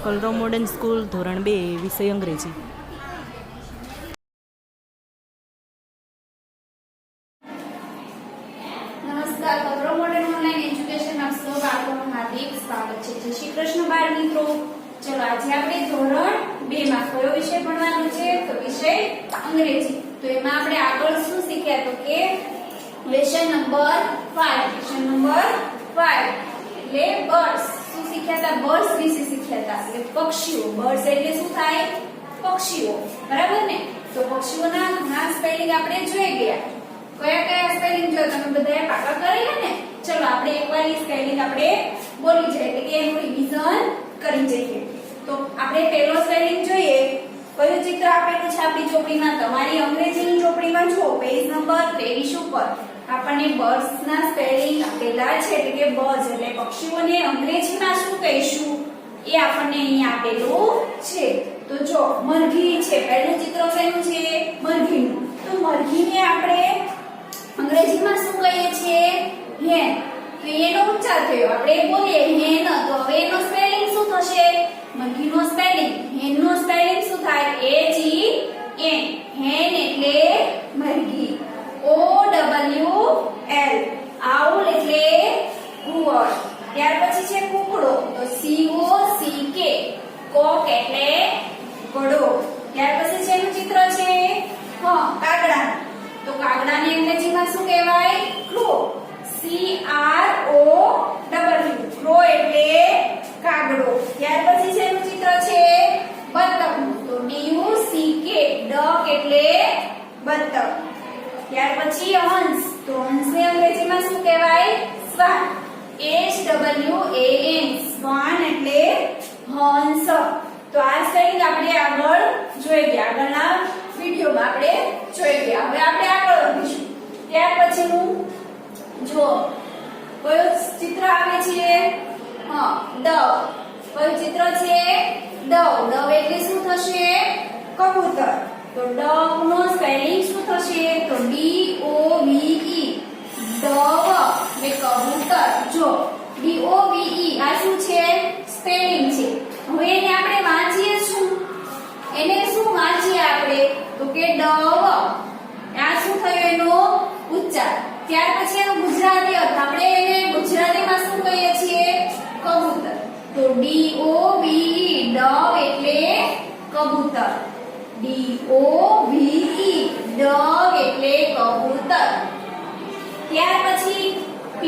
કલરવ modern school ધોરણ 2 વિષય અંગ્રેજી. નમસ્કાર, કલરવ મોડર્ન ઓનલાઈન એજ્યુકેશનમાં સૌ બાળકોનું હાર્દિક સ્વાગત છે. જય શ્રી કૃષ્ણ બાળ મિત્રો. ચલો આજે આપણે ધોરણ 2 માં કયો વિષય ભણવાનો છે? તો વિષય અંગ્રેજી. તો એમાં આપણે આગળ શું શીખ્યા? તો કે લેસન નંબર 5 એટલે બર્ડ્સ. શું શીખ્યા હતા? બર્ડ્સ વિશે શીખ્યા હતા. એટલે પક્ષીઓ. બર્ડ્સ એટલે શું થાય? પક્ષીઓ. બરાબર ને? તો પક્ષીઓના ઘણા સ્પેલિંગ આપણે જોઈ ગયા. કયા કયા સ્પેલિંગ જો તમે બધાએ પાકા કરેલા ને? ચલો આપણે એકવાર એ સ્પેલિંગ આપણે બોલી જઈએ એટલે કે એનું રિવિઝન કરી જઈએ. તો આપણે પહેલો સ્પેલિંગ જોઈએ. કયું ચિત્ર આપેલું છે આપણી ચોપડીમાં? તમારી અંગ્રેજીની ચોપડીમાં જુઓ પેજ નંબર 23 ઉપર આપણને બર્ડ્સ ના સ્પેલિંગ આપેલા છે. એટલે કે બર્ડ્સ એટલે પક્ષીઓને અંગ્રેજીમાં શું કહીશું એ આપણને અહીં આપેલું છે. તો જો મરઘી છે. પહેલું ચિત્ર કયું છે? મરઘીનું. તો મરઘીને આપણે અંગ્રેજીમાં શું કહીએ છીએ? હેન. તો એનો ઉચ્ચાર થયો. આપણે બોલીએ હેન. તો હવે એનો સ્પેલિંગ શું થશે? મરઘીનો સ્પેલિંગ, હેનનો સ્પેલિંગ શું થાય? H E N. હેન એટલે મરઘી. O W L. આઉલ એટલે કુવર. ત્યાર પછી છે કુકડો. તો C O C K. કોક એટલે ઘોડો. ત્યાર પછી છે એનું ચિત્ર છે કાગડા. તો કાગડાને અંગ્રેજીમાં શું કહેવાય? Crow. C R O W. Crow એટલે કાગડો. ત્યાર પછી છે એનું ચિત્ર છે બતક. તો D U C K. Duck એટલે બતક. ત્યાર પછી હંસ. તો હંસને અંગ્રેજીમાં શું કહેવાય? શ્વાન. H W A N. શ્વાન એટલે હંસ. તો આ સ્પેલિંગ આપણે આગળ જોઈ ગયા. આગળના વિડિયોમાં આપણે જોઈ ગયા. હવે આપણે આગળ વધીશું. ત્યાર પછીનું જો કયો ચિત્ર આવે છે? દવ. કયું ચિત્ર છે? દવ. દવ એટલે શું થશે? કબૂતર. તો ડવ નો સ્પેલિંગ શું થશે? તો D O V E. દવ એટલે કબૂતર. જો D O V E આ શું છે? સ્પેલિંગ છે. હવે એને આપણે વાંચીએ શું? એને શું વાંચીએ આપણે? તો કે ડવ. આ શું થયું? એનો ઉચ્ચાર. ત્યાર પછી એનો ગુજરાતી અર્થ. આપણે એને ગુજરાતીમાં શું કહીએ છીએ? કબૂતર. તો D O V E. Dove એટલે કબૂતર. D O V E. Dove એટલે કબૂતર. ત્યાર પછી P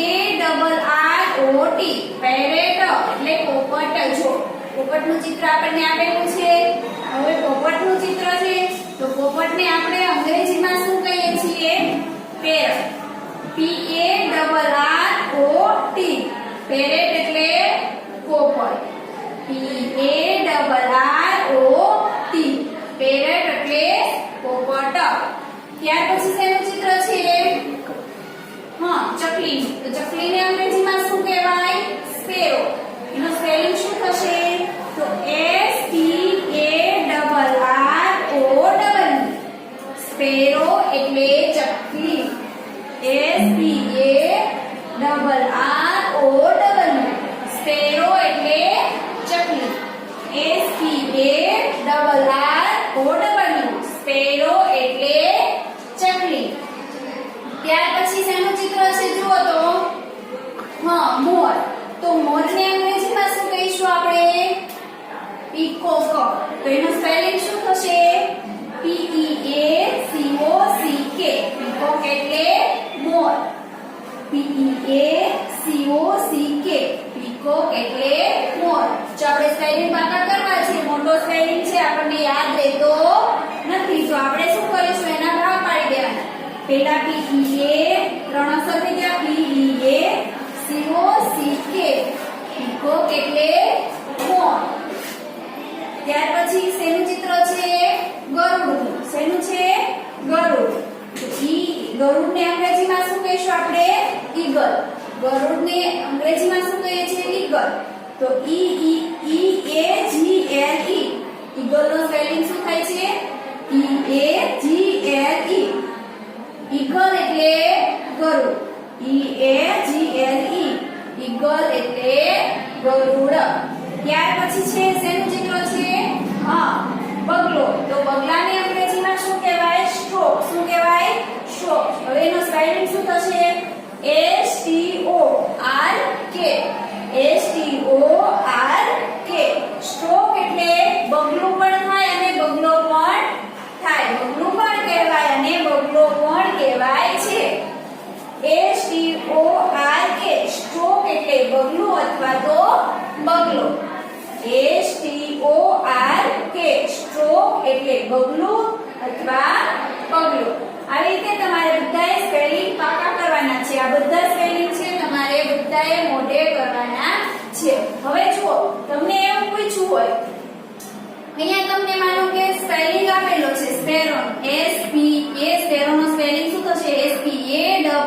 A R R O T. Parrot એટલે પોપટ. જો પોપટનું ચિત્ર આપણને આપેલું છે. હવે પોપટનું ચિત્ર છે તો પોપટને આપણે અંગ્રેજીમાં શું કહીએ છીએ? Parrot. P A R R O T. Parrot એટલે પોપટ. P A R R O T. Parrot એટલે પોપટ. ત્યાર પછી શેનું ચિત્ર છે? ચકલી. તો ચકલીને અંગ્રેજીમાં શું કહેવાય? સ્પેરો. એનો સ્પેલિંગ શું થશે? તો S P A R R O W. Sparrow એટલે ચકલી. S P A R R O W. Sparrow એટલે ચકલી. S P A R R O W. Sparrow એટલે ચકલી. ત્યાર પછી શેનું ચિત્ર છે? જુઓ તો મોર. તો મોરને અંગ્રેજીમાં શું કહીશું આપણે? પીકોક. તો એનો સ્પેલિંગ શું થશે? P E A C O C K. Peacock એટલે મોર. P E A C O C K. Peacock એટલે મોર. જો આપણે સ્પેલિંગ પાકા કરવા છે. મોટો સ્પેલિંગ છે આપણને યાદ રહેતો નથી. તો આપણે શું કરીશું? એના ભાગ પાડી દેવાના. પેલા P E A. ત્રણ અક્ષર થઈ ગયા. P E A C O C K. Peacock એટલે મોર. ત્યાર પછી શેનું ચિત્ર છે? ગરુડ. શેનું છે? ગરુડ. તો ગરુડને અંગ્રેજીમાં શું કહીશું આપણે? ઈગલ. ગરુડને અંગ્રેજીમાં શું કહીએ છીએ? ઈગલ. તો E A G L E. ઈગલનો સ્પેલિંગ શું થાય છે? E A G L E. Eagle એટલે ગરુડ. E A G L E. Eagle એટલે ગરુડ. ત્યાર પછી છે સ્પેલિંગ શું થશે? STORK. STORK. સ્ટ્રોક એટલે બગલું પણ થાય અને બગલો પણ થાય. બગલું પણ કહેવાય અને બગલો પણ કહેવાય છે. STORK. સ્ટ્રોક એટલે બગલું અથવા તો બગલો. STORK. સ્ટ્રોક એટલે બગલું અથવા બગલો. આવી રીતે તમારે બધાએ સ્પેલિંગ પાકા કરવાના છે. આ બધા સ્પેલિંગ છે તમારે બધાએ મોઢે કરવાના છે. હવે જુઓ, તમને એવું પૂછ્યું હોય, અહીંયા તમને માનો કે સ્પેલિંગ આપેલો છે સ્પેરો. SPA. સ્પેરો નો સ્પેલિંગ શું થશે? SPARRO.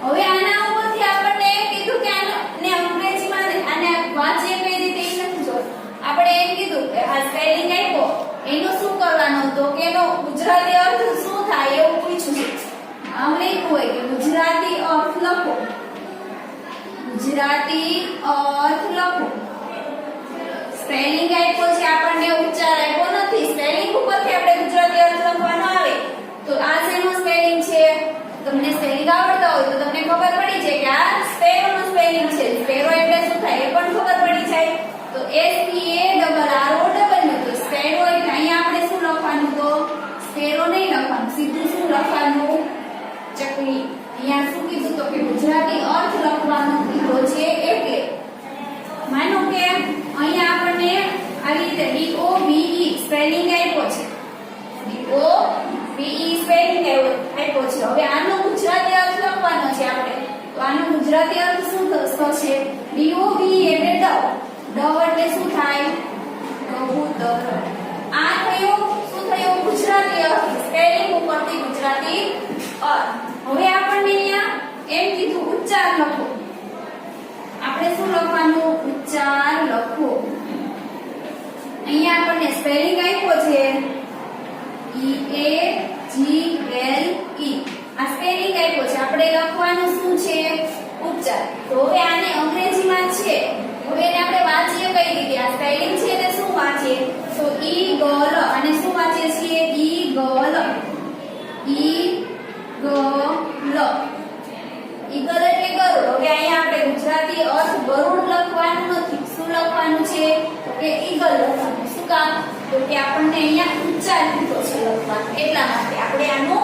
હવે આના ઉપરથી આપણને કીધું કે આને અંગ્રેજીમાં આને વાંચીએ કઈ રીતે એ નથી જોયું. આપણે એમ કીધું કે આ સ્પેલિંગ આપ્યો એનો શું કરવાનું તો કે એનો ગુજરાતી અર્થ શું થાય એવું પૂછ્યું છે. આમ લખ્યું હોય કે ગુજરાતી અર્થ લખો. ગુજરાતી અર્થ લખો. સ્પેલિંગ આપ્યો છે આપણને, ઉચ્ચાર આપ્યો નથી. સ્પેલિંગ ઉપરથી આપણે ગુજરાતી અર્થ લખવાનો આવે તો આ શેનો સ્પેલિંગ છે? તમને સ્પેલિંગ આવડતા હોય તો તમને ખબર પડી જાય કે આ સ્પેરો નો સ્પેલિંગ છે. સ્પેરો એટલે શું થાય એ પણ ખબર પડી જાય. તો SPARRO. તો સ્પેરો એટલે અહીંયા આપણે શું લખવાનું? તો સ્પેરો નહીં લખવાનું, સીધું શું લખવાનું? ચકલી. અહીંયા શું કીધું તો કે ગુજરાતી અર્થ લખવાનો કીધો છે. એટલે માનો કે અહીંયા આપણને આવી રીતે DOVE સ્પેલિંગ આપ્યો છે. DOVE સ્પેલિંગ આપ્યો છે. હવે આનો ગુજરાતી અર્થ લખવાનો છે આપણે. તો આનો ગુજરાતી અર્થ શું થશે? DOVE એટલે ડવ એટલે શું થાય? કબૂતર. આ થયો શું થયો? ગુજરાતી અર્થ. સ્પેલિંગ ઉપરથી ગુજરાતી અર્થ. હવે આપણને અહીંયા એમ કીધું ઉચ્ચાર લખો. આપણે શું લખવાનું? ઉચ્ચાર લખો. અહીંયા આપણને સ્પેલિંગ આપ્યો છે EAGLE. આ સ્પેલિંગ આપ્યો છે. આપણે લખવાનું શું છે? ઉચ્ચાર. તો હવે આને અંગ્રેજીમાં છે. હવે એને આપણે વાંચીએ કઈ રીતે? આ સ્પેલિંગ છે તે શું વાંચીએ? તો ઈગલ. અને શું વાંચીએ છીએ? ઈગલ. ઈગલ. ઈગલ એટલે ગરુડ. હવે અહીંયા આપણે ગુજરાતી અર્થ ગરુડ લખવાનું નથી. શું લખવાનું છે? તો કે ઈગલ લખવાનું. શું કામ? તો કે આપણને અહીંયા ઉચ્ચાર કીધો છે લખવાનું. એટલા માટે આપણે આનો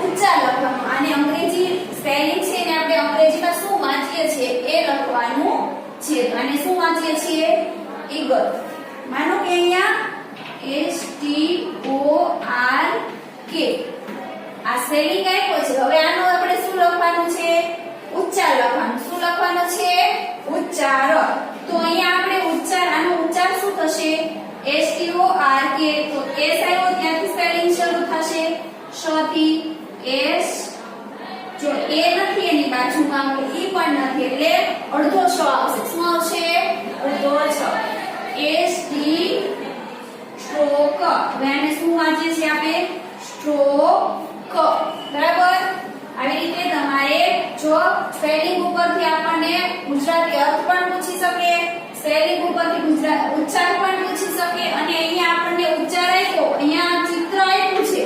ઉચ્ચાર લખવાનો. આને અંગ્રેજી સ્પેલિંગ છે ને આપણે અંગ્રેજીમાં શું વાંચીએ છીએ એ લખવાનું છે. તો આને શું વાંચીએ છીએ? ઈગલ. માનો કે અહીંયા STORK આ સ્પેલિંગ આપ્યો છે. હવે આનો આપણે શું લખવાનું છે? ઉચ્ચાર લખવાનું. શું લખવાનું છે? ઉચ્ચાર. તો અહીંયા આપણે ઉચ્ચાર, આનો ઉચ્ચાર શું થશે? STORK. તો S આવ્યો ત્યાંથી સ્પેલિંગ શરૂ થશે શ થી. S જો A નથી એની બાજુમાં, E પણ નથી એટલે અડધો શ આવશે. શું આવશે? અડધો શ. ST stroke. હવે આને શું વાંચીએ છીએ આપણે? સ્ટ્રોક. બરાબર. આવી રીતે તમારે જો સ્પેલિંગ ઉપરથી આપણને ગુજરાતી અર્થ પણ પૂછી શકે, સ્પેલિંગ ઉપરથી ઉચ્ચાર પણ પૂછી શકે, અને અહીંયા આપણને ઉચ્ચાર આપ્યો, અહીંયા ચિત્ર આપ્યું છે.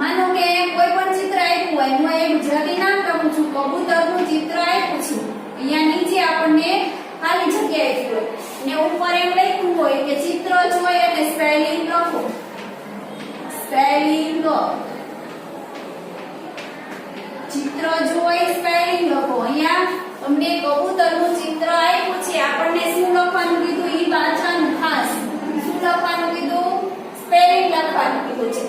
માનો કે કોઈ પણ ચિત્ર આપ્યું હોય, હું એ ગુજરાતી નામ લખું છું, કબૂતરનું ચિત્ર આપ્યું છે. અહીંયા નીચે આપણને ખાલી જગ્યા આપી હોય ને ઉપર એમ લખ્યું હોય કે ચિત્ર જોઈ અને સ્પેલિંગ લખો. સ્પેલિંગ ચિત્ર જોઈ સ્પેલિંગ લખો. અહીંયા તમને કબૂતરનું ચિત્ર આપ્યું છે, આપણને શું લખવાનું કીધું? ઈ વાંચવાનું ખાસ. શું લખવાનું કીધું? સ્પેલિંગ લખવાનું કીધું છે.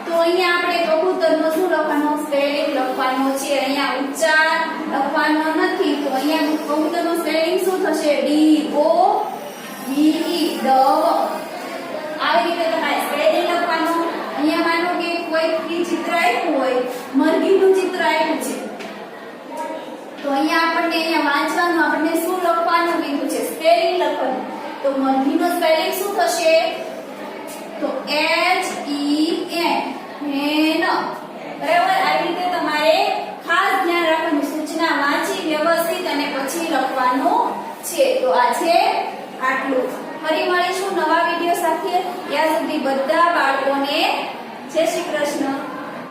તો અહીંયા આપણે કબૂતરનો શું લખવાનો? સ્પેલિંગ લખવાનો છે. અહીંયા ઉચ્ચાર લખવાનો નથી. તો અહીંયા કબૂતરનું સ્પેલિંગ શું થશે? DOVE. ડવ. આવી રીતે તમારે સ્પેલિંગ લખવાનું. અહીંયા માનો કે કોઈ ચિત્ર આપ્યું હોય, મરઘીનું ચિત્ર આપ્યું છે, તો અહીંયા આપણને વાંચવાનું, આપણને શું લખવાનું કીધું છે? સ્પેલિંગ લખવાનું. તો મરઘીનો સ્પેલિંગ શું થશે? તો HEN. હેન. બરાબર. આવી રીતે તમારે ખાસ ધ્યાન રાખવાનું. સૂચના વાંચી વ્યવસ્થિત અને પછી લખવાનું છે. તો આ છે આટલું. ફરી મળીશું નવા વિડિયો સાથે. ત્યાં સુધી બધા બાળકોને જય શ્રી કૃષ્ણ.